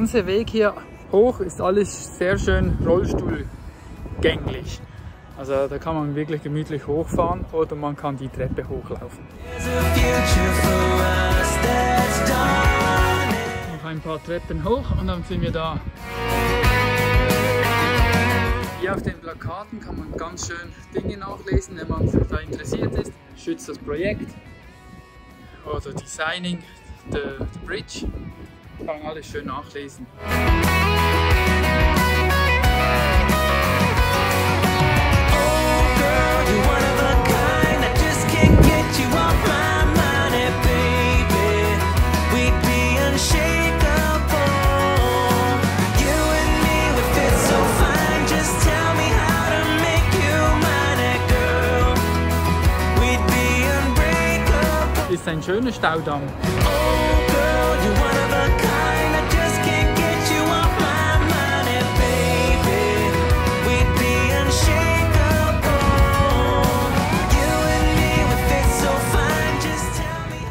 ganze Weg hier hoch ist alles sehr schön rollstuhlgänglich. Also da kann man wirklich gemütlich hochfahren oder man kann die Treppe hochlaufen. Noch ein paar Treppen hoch und dann sind wir da. Hier auf den Plakaten kann man ganz schön Dinge nachlesen, wenn man da interessiert ist. Schützt das Projekt oder Designing the Bridge. Kann man alles schön nachlesen. Ist ein schöner Staudamm.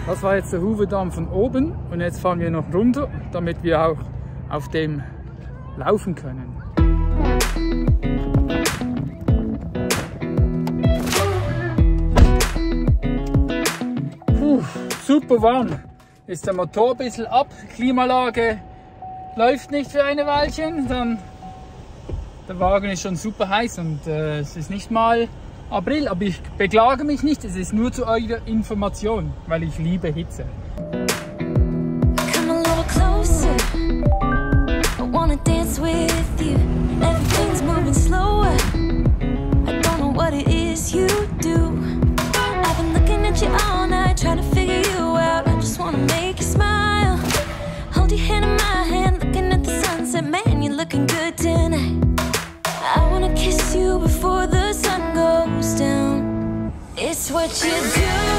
Das war jetzt der Hoover-Damm von oben und jetzt fahren wir noch runter, damit wir auch auf dem laufen können. Super warm. Ist der Motor ein bisschen ab, Klimaanlage läuft nicht für eine Weilchen, dann der Wagen ist schon super heiß und es ist nicht mal April, aber ich beklage mich nicht, es ist nur zu eurer Information, weil ich liebe Hitze. Looking good tonight. I wanna kiss you before the sun goes down. It's what you do.